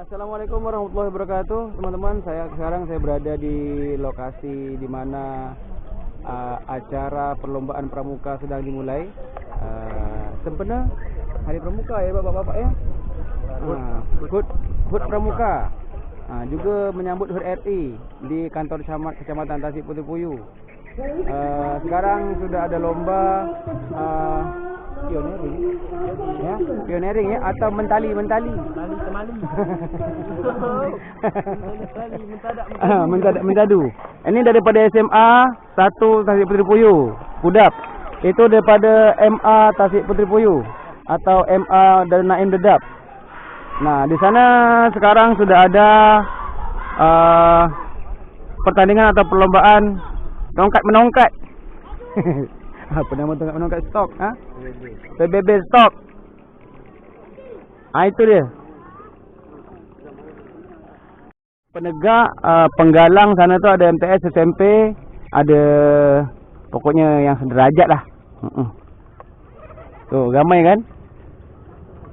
Assalamualaikum warahmatullahi wabarakatuh, teman-teman. Sekarang saya berada di lokasi di mana acara perlombaan pramuka sedang dimulai. Sempena Hari Pramuka ya bapak-bapak ya. HUT Pramuka. Juga menyambut HUT RI di kantor Kecamatan Tasik Puteri Puyuh. Sekarang sudah ada lomba pioneering ya, atau mentali mentadu. Ini daripada SMA 1 Tasik Puteri Puyuh Pudap. Itu daripada MA Tasik Puteri Puyuh atau MA dari Naim Dedap. Nah, di sana sekarang sudah ada pertandingan atau perlombaan tongkat-menongkat. Apa nama tongkat-menongkat stok? PBB stok. Itu dia. Penegak, penggalang sana tu ada MTS, SMP, ada pokoknya yang sederajat lah. Tu ramai kan?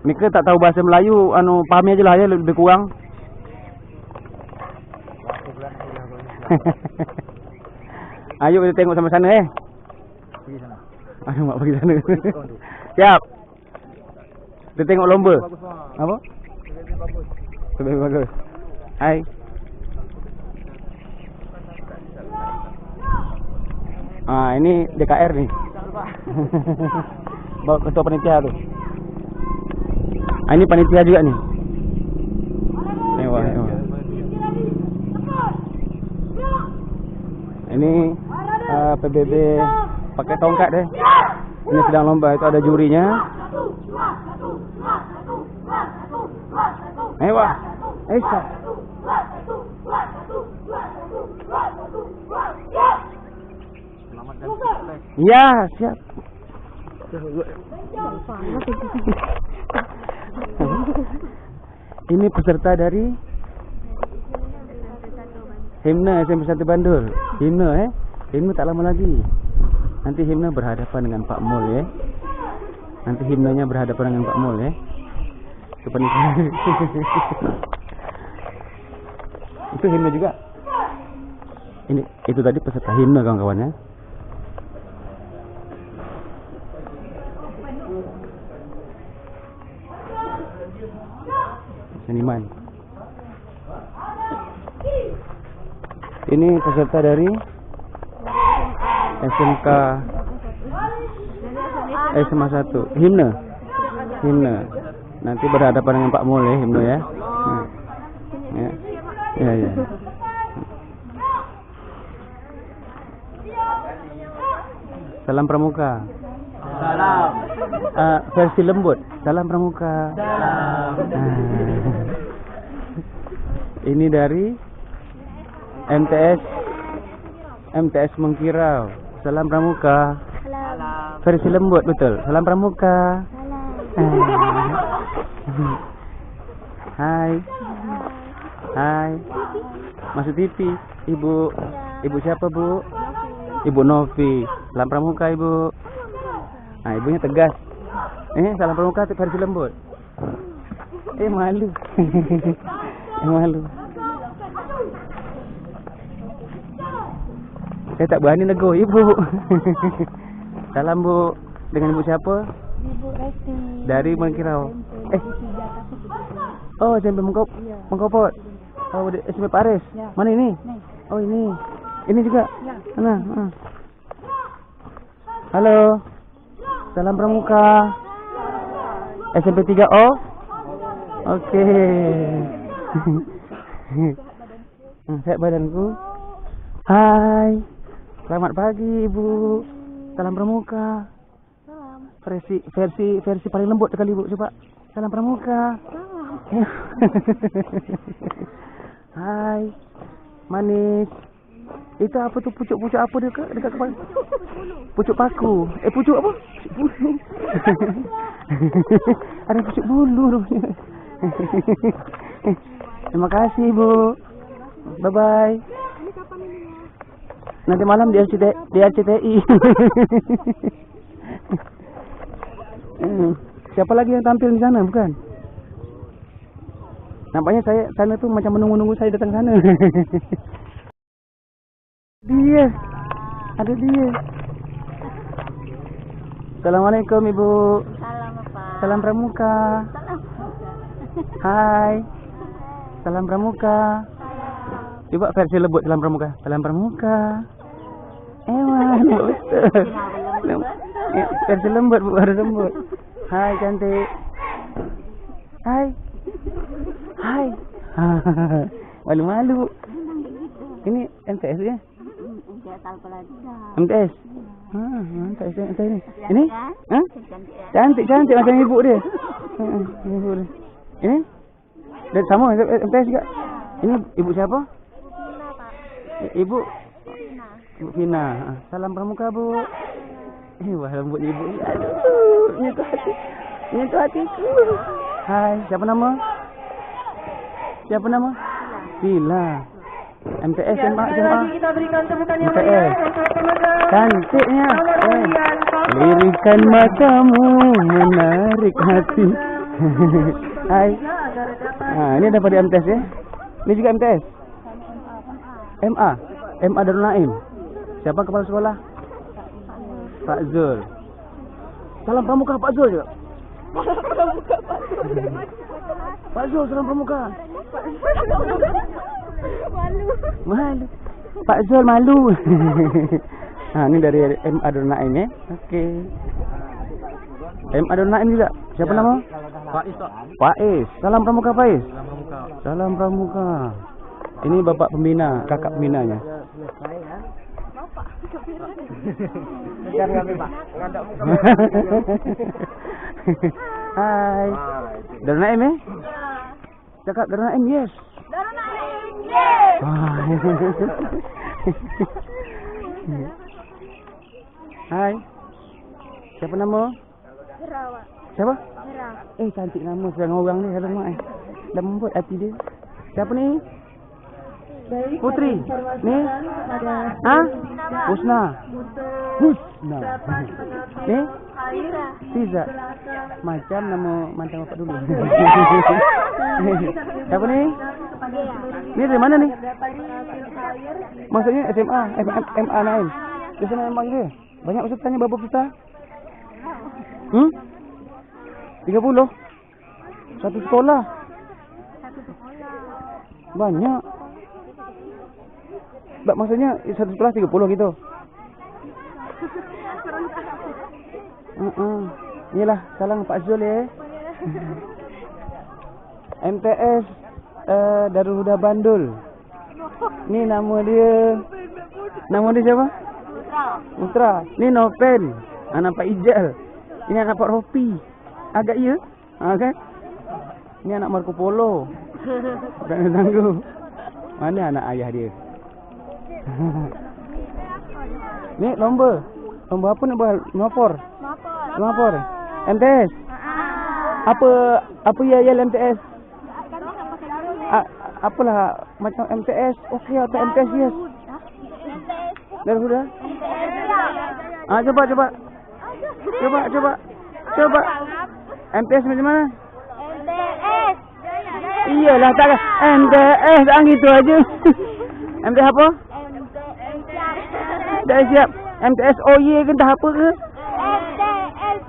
Mereka tak tahu bahasa Melayu, fahami aje lah ya, lebih kurang. Ayo kita tengok sama sana pergi sana. Mak pergi sana. Siap. Kita tengok lomba. Apa? Lebih bagus. Hai. Ini DKR ni. Bawa ketua panitia tu. Ini panitia juga ni. Mewah. Ini PBB pakai tongkat deh. Ini sedang lomba, itu ada jurinya. Mewah. Siap. Ya, siap. Ini peserta dari Himna SMP 1 Bandul. Himna Himna tak lama lagi. Nanti Himna berhadapan dengan Pak Mul ya. Nanti Himnanya berhadapan dengan Pak Mul ya. Itu Himna juga. Itu tadi peserta Himna kawan-kawan ya. Seniman. Ini peserta dari SMK SMA 1 Himna. Nanti berhadapan dengan Pak Mul ya, Himna ya. Ya. Salam Pramuka. Salam. Versi lembut. Salam Pramuka. Salam. Ini dari MTS Mengkirau. Salam Pramuka. Salam. Versi lembut betul. Salam Pramuka. Hai. Masuk TV. Ibu siapa, Bu? Ibu Novi. Salam Pramuka, Ibu. Ibunya tegas. Salam Pramuka versi lembut. Malu. Malu. Saya tak berani negur Ibu. Salam, Bu. Dengan Ibu siapa? Ibu Resti. Dari Mengkirau. Oh, SMP Mengkopot. Oh, SMP Paris. Ya. Mana ini? Oh, ini. Ini juga. Ya. Mana? Halo. Salam Pramuka. SMP 3O. Oke. Sehat badanku. Hai. Selamat pagi, Ibu. Salam Pramuka. Salam. Versi paling lembut sekali, Bu. Coba. Salam Pramuka. Salam. Hai. Manis. Itu apa tu, pucuk-pucuk apa dia dekat kepala? Pucuk paku. Pucuk apa? Pucuk bulu. Ada pucuk bulu rupanya. Terima kasih, Bu. Bye-bye. Nanti malam di RCTI. Siapa lagi yang tampil di sana, bukan? Nampaknya saya sana tu macam menunggu-nunggu saya datang sana. Dia. Ada dia. Assalamualaikum Ibu. Salam apa? Salam Pramuka. Salam. Hai. Salam Pramuka. Coba versi lembut Salam Pramuka. Salam Pramuka. Ewan, betul. Versi lembut, Bu, harus lembut. Hai cantik. Hai. Hai. Malu-malu. Ini MTS ya? MTS. MTS ini. Ini? Hah? Cantik macam ibu dia. Ibu dia. Ini? Dan sama MTS juga. Ini ibu siapa? Ibu Fina. Salam Pramuka, Bu. Wah, lembutnya ibu. Aduh, nyentuh hatiku. Hai, siapa nama? Bila. MTS SMA. Kita berikan tepukan yang MTS. meriah untuk pemegang Cantiknya. nomor undian. Lirikan matamu menarik hati. Hai. Ini dapat di MTS ya. Ini juga MTS. MA Darul Naim. Siapa kepala sekolah? Pak Zul. Salam Pramuka Pak Zul juga. Pak Zul, salam Pramuka. Malu. Pak Zul malu. Ini dari MA Darul Naim ya. Okey. MA Darul Naim juga. Siapa nama? Faiz. Salam Pramuka Faiz. Salam Pramuka. Ini bapak pembina, kakak pembinanya. Hai. Darul Naim eh? Cakap Darul Naim, yes. Darul Naim, yes. Hai. Siapa nama? Gerawat. Siapa? Gerah. Cantik nama sedang orang ni, alamak eh. Lembut hati dia. Siapa ni? Putri. Ni? Ha? Husna. Ni? Siza. Macam nama mantan bapak dulu. Siapa ni? Ni dari mana ni? Maksudnya SMA, MA Naim. Di sana memang dia. Banyak peserta tanya berapa peserta? 30? Satu sekolah. Banyak. Maksudnya satu sekolah 30 gitu. Inilah salam Pak Zul ya. MTS Darul Huda Bandul. Ni nama dia. Nama dia siapa? Putra. Ni Nopen. Anak Pak Ijal. Ini anak Pak Ropi. Agak iya. Kan? Ini anak Marco Polo. Tak tangguh. Mana anak ayah dia? Ni lomba. Lomba apa nak buat? Melapor. MTS. Apa ya MTS? Apalah macam MTS. Okey atau MTS yes. Darul Huda. Coba. MTS macam mana? MTS. Iyalah tak MTS gitu aja. MTS apa? Dah siap. MTS OY ke dah apa ke? MTS.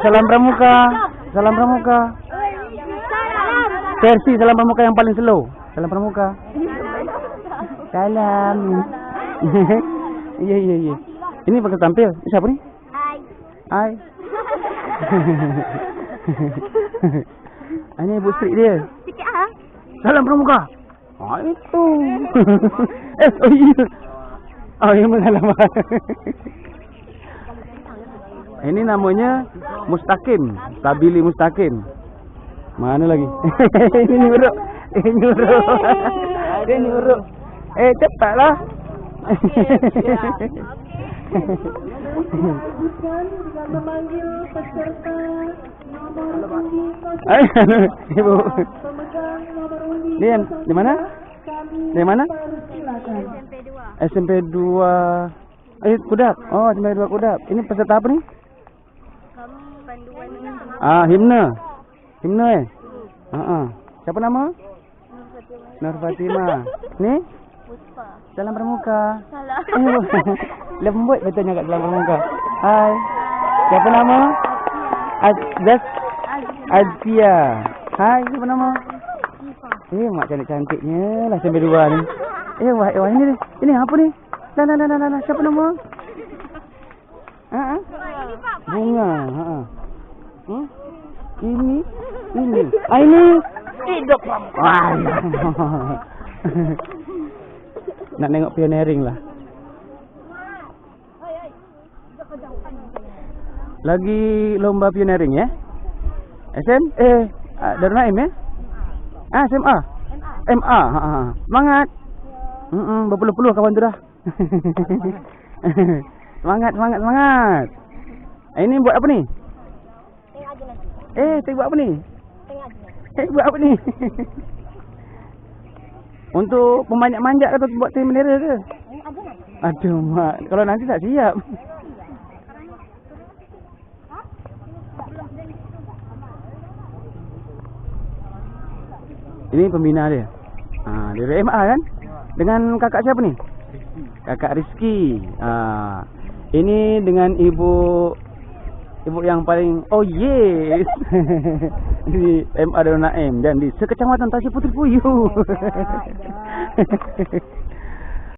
Salam Pramuka. Salam. Versi Salam Pramuka yang paling slow. Salam Pramuka. Salam. Iya. Ini pakai tampil. Siapa ni? Hai. Ini ibu isteri dia. Sikit ah. Salam Pramuka. Itu. Iya salam. Ini namanya Mustaqim. Sabili Mustaqim. Mana lagi? Ini nyuruk. Dia nyuruk. Cepatlah. Memanggil peserta nomor undi Ibu. pemegang nomor undi. Dia di mana? Dari mana? SMP 2. Kudat. Oh, SMP 2 Kudat. Ini peserta apa ni? Kami panduan Himne. Siapa nama? Nur Fatimah. Ni? Puspa. Salam Pramuka. Salah. Lembut betulnya kat Salam Pramuka. Hai. Siapa nama? Azkia. Hai, siapa nama? Mak cantik-cantiknya lah sampai dua ni. Wah ini apa ni? Lah. Siapa nama? Bunga. Ini. Ini. Hidup. Wah. Nak tengok pioneering lah. Lagi lomba pioneering ya? Darul Naim ya? SMA. MA. Semangat. Berpeluh-peluh kawan tu dah. Semangat. Ini buat apa ni? Saya buat apa ni? Buat apa ni? Untuk pemanjat-manjat atau buat tim bendera ke? Aduh mak, kalau nanti tak siap. Ini pembina dia. Dari MA kan? Dengan kakak siapa ni? Kakak Rizky. Ini dengan ibu yang paling yes. Di MA Darul Naim dan di sekecamatan Tasik Puteri Puyuh.